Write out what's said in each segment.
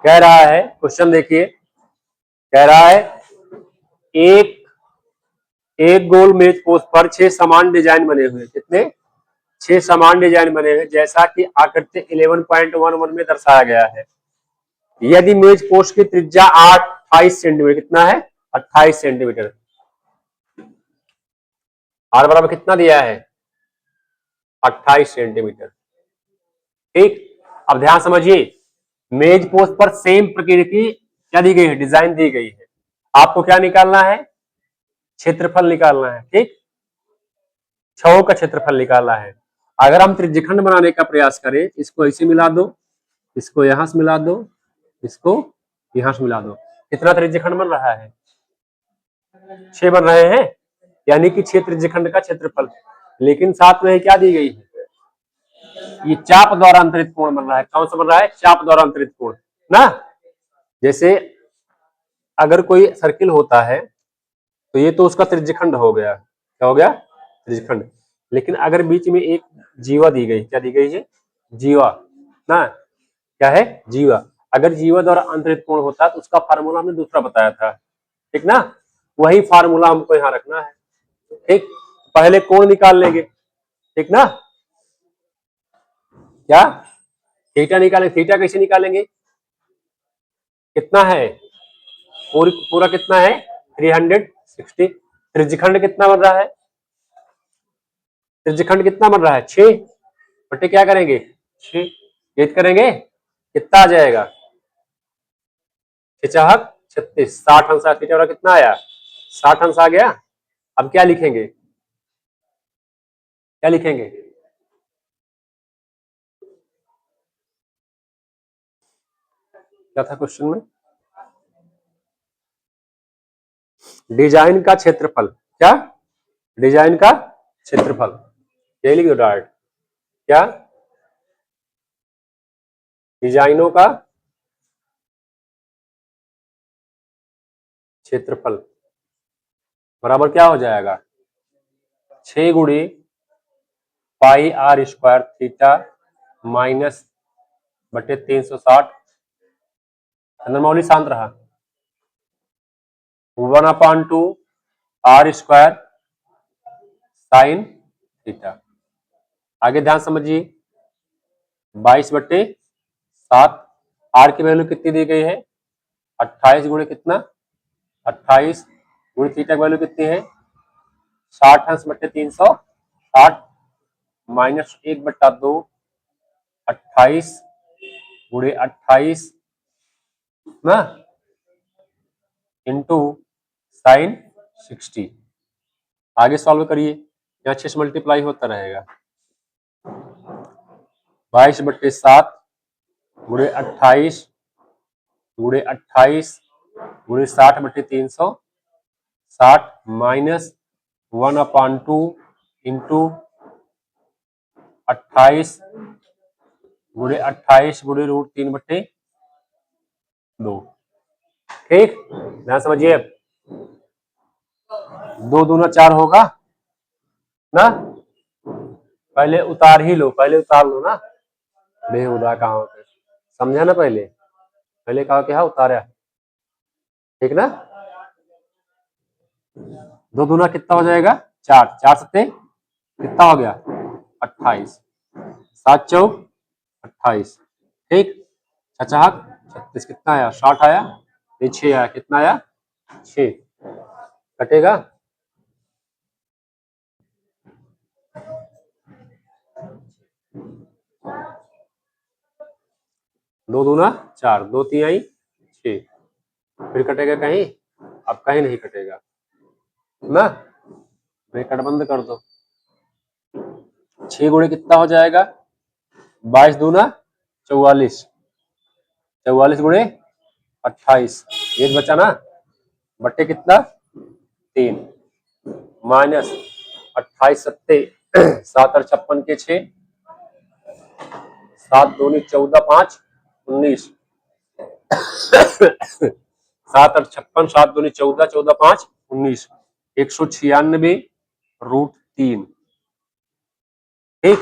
कह रहा है, क्वेश्चन देखिए, कह रहा है एक एक गोल मेज पोस्ट पर 6 समान डिजाइन बने हुए। कितने? 6 समान डिजाइन बने हुए, जैसा कि आकृति 11.11 में दर्शाया गया है। यदि मेज पोस्ट की त्रिज्या 28 सेंटीमीटर, कितना है? 28 सेंटीमीटर। आर बराबर कितना दिया है? 28 सेंटीमीटर। ठीक, अब ध्यान समझिए, मेज पोस्ट पर सेम प्रकृति की क्या दी गई है? डिजाइन दी गई है। आपको क्या निकालना है? क्षेत्रफल निकालना है। ठीक, छहों का क्षेत्रफल निकालना है। अगर हम त्रिज्यखंड बनाने का प्रयास करें, इसको ऐसे मिला दो, इसको यहां से मिला दो, इसको यहां से मिला दो, कितना त्रिज्यखंड बन रहा है? 6 बन रहे हैं, यानी कि 6 त्रिज्यखंड का क्षेत्रफल। लेकिन साथ में क्या दी गई है? ये चाप द्वारा अंतरित कोण बन रहा है। कौन सा बन रहा है? चाप द्वारा अंतरित कोण ना। जैसे अगर कोई सर्किल होता है तो ये तो उसका त्रिज्यखंड हो गया। क्या हो गया? त्रिज्यखंड। लेकिन अगर बीच में एक जीवा दी गई, क्या दी गई है? जीवा ना। क्या है? जीवा। अगर जीवा द्वारा अंतरित कोण होता है तो उसका फार्मूला हमने दूसरा बताया था। ठीक ना, वही फार्मूला हमको यहाँ रखना है। ठीक, पहले कोण निकाल लेंगे। ठीक ना, क्या? थीटा निकालेंगे। थीटा कैसे निकालेंगे? कितना है? पूरा कितना है? 360। त्रिज्यखंड कितना बन रहा है? त्रिज्यखंड कितना बन रहा है? 6 बटे क्या करेंगे? 6 छेद करेंगे, कितना आ जाएगा? 6 36, 60 अंश थीटा कितना आया? 60 अंश आ गया। अब क्या लिखेंगे? क्या लिखेंगे? क्या था क्वेश्चन में? डिजाइन का क्षेत्रफल। क्या? डिजाइन का क्षेत्रफल, यही लिख दो डायरेक्ट। क्या? डिजाइनों का क्षेत्रफल बराबर क्या हो जाएगा? 6 गुणे पाई आर स्क्वायर थीटा माइनस बटे 360। चंद्रमौली शांत रहा। 1/2 आर स्क्वायर साइन थीटा। आगे ध्यान समझिए, 22/7। आर की वैल्यू कितनी दी गई है? 28 गुणे कितना? 28 गुणे थीटा की वैल्यू कितनी है? 60 अंश बटे 360 माइनस 1/2 28 गुणे 28 ना इंटू साइन 60। आगे सॉल्व करिए, यहाँ 6 से मल्टीप्लाई होता रहेगा। 22/7 गुणे 28 गुणे 28 गुणे 60/360 माइनस 1/2 इंटू 28 गुणे 28 गुणे √3/2। ठीक, ध्यान समझिए। 2 दूना 4 होगा ना। पहले उतार ही लो, पहले उतार लो ना। बेहुदा कहाँ होते, समझा ना। पहले पहले कहा कि हाँ उतारा। ठीक ना, 2 दूना कितना हो जाएगा? 4, 4 सत्ते कितना हो गया? 28, 7 चौक 28। ठीक, 6 36 कितना आया? 60 आया। ये 6 आया, कितना आया? 6 कटेगा। दो दूना 4, 2 3 आई 6, फिर कटेगा कहीं? अब कहीं नहीं कटेगा ना। ब्रैकेट बंद कर दो। 6 गुणे कितना हो जाएगा? 22 दूना 44, 44 गुणे 28, एक बचा ना, बट्टे कितना? 3 माइनस 28 सत्ते 7 और 56 के 6, 7 दूनी 14 5 19, 7 और 56, 7 दूनी 14, 14 5 19, 196 √3। ठीक,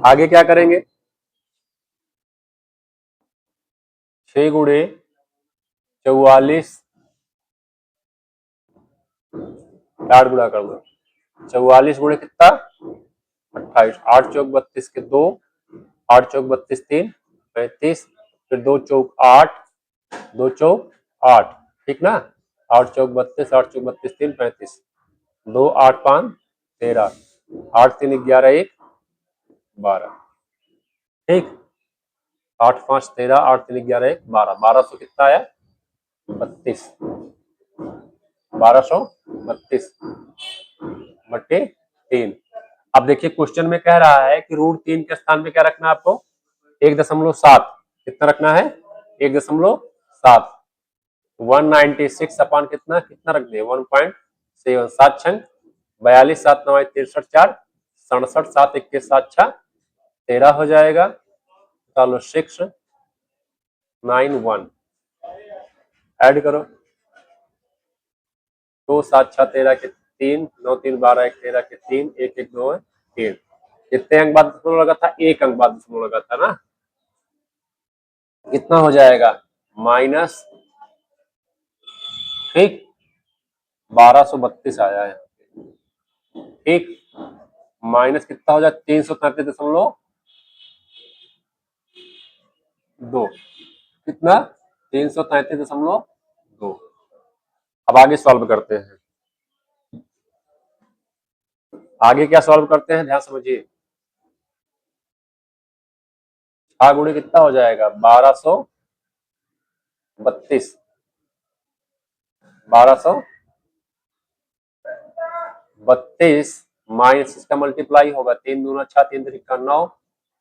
आगे क्या करेंगे, 6 गुणे 44, 8 गुणा कर दो, 44 गुणे कितना 28, 8 चौक 32 के 2, 8 चौक 32 3 35, फिर 2 चौक 8, 2 चौक 8, ठीक ना, 8 चौक 32, 8 चौक 32 3 35, 2 8 5 13, 8 3 11 1 12, ठीक, 8 5 13, 8 3 11 1 12, 1200 कितना आया 32, 1232 बटे 3। अब देखिए क्वेश्चन में कह रहा है कि √3 के स्थान पे क्या रखना है आपको 1.7, कितना रखना है 1.7, 196 अपान कितना कितना रख दिए 1.7, 7 छंग 42, 7 9 63 4 67, 7 21 7 6 13 हो जाएगा, चलो 6 9 1 ऐड करो, 2 7 6 13 के 3, 9 3 12 1 13 के 3, 1 1 2 3, कितने अंक बाद दशमलव लगा था, 1 अंक बाद दशमलव लगा था ना, कितना हो जाएगा माइनस, ठीक 1232 आया है, ठीक, माइनस कितना हो जाए 333.2, कितना 333.2। अब आगे सॉल्व करते हैं, आगे क्या सॉल्व करते हैं ध्यान समझिए, 6 गुणे कितना हो जाएगा 1232, 1232 माइनस इसका मल्टीप्लाई होगा 3 दूना 6, 3 त्रिका 9,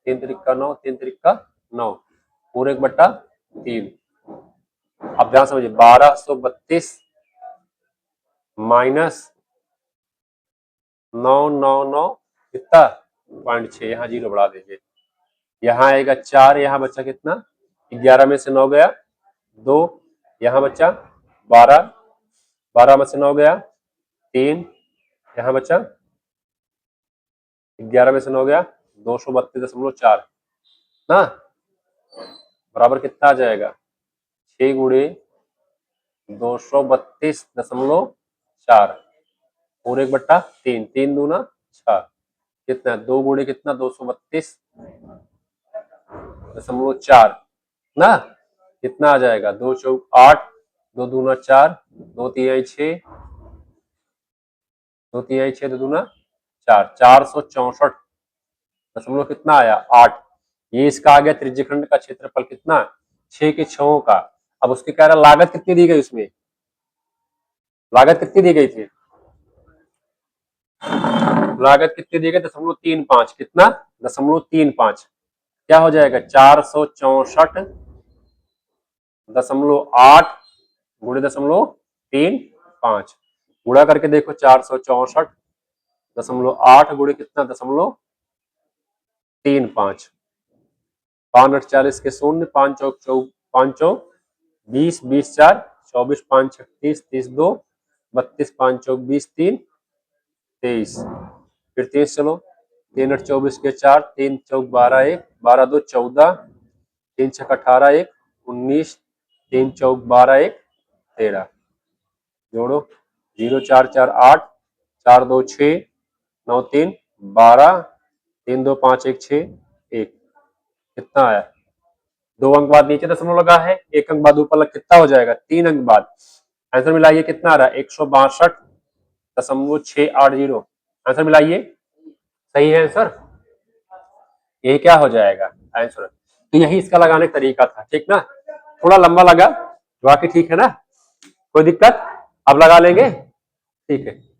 3 त्रिका 9, 3 त्रिका 9, पूरे 1/3। अब ध्यान समझिए 1232 माइनस 999 कितना 0.6, यहाँ 0 बढ़ा देंगे, यहाँ आएगा 4, यहाँ बचा कितना 11 में से 9 गया 2, यहाँ बचा 12, 12 में से 9 गया 3, यहाँ बचा 11 में से 9 गया 232.4 ना, बराबर कितना आ जाएगा 6 गुणे 232.4 पूरे 1/3, 3 दूना 6, कितना 2 गुणे कितना 232.4 ना, कितना आ जाएगा 2 चौक 8, 2 दूना 4, 2 तिहाई 6, 2 तिहाई 6, 2 दूना 4, 464 कितना आया 8, ये इसका आ गया त्रिज्यखंड का क्षेत्रफल कितना 6 के 6 का। अब उसके कह रहा लागत कितनी दी गई, उसमें लागत कितनी दी गई थी, लागत कितनी दी गई 0.35, कितना 0.35, क्या हो जाएगा 464.8 गुणे 0.35, गुणा करके देखो 464.8 गुणे कितना 0.35, 5 8 40 के 0, 5 चौक 20, 20 4 24, 5 6 30, 30 2 32, 5 चौक 20 3 23, फिर 30 चलो 3 8 24 के 4, 3 चौक 12 1, 12 2 14, 3 6 18 1 19, 3 चौक 12 1 13, जोड़ो 0 4 4 8, 4 2 6, 9 3 12, 3 2 5 1 6 1, कितना आया 2 अंक बाद नीचे दशमलव लगा है, 1 अंक बाद ऊपर लग, कितना हो जाएगा 3 अंक बाद, आंसर मिलाइए कितना आ रहा है 162.680, आंसर मिलाइए, सही है आंसर, यही क्या हो जाएगा आंसर, तो यही इसका लगाने का तरीका था, ठीक ना, थोड़ा लंबा लगा बाकी ठीक है ना, कोई दिक्कत, अब लगा लेंगे, ठीक है।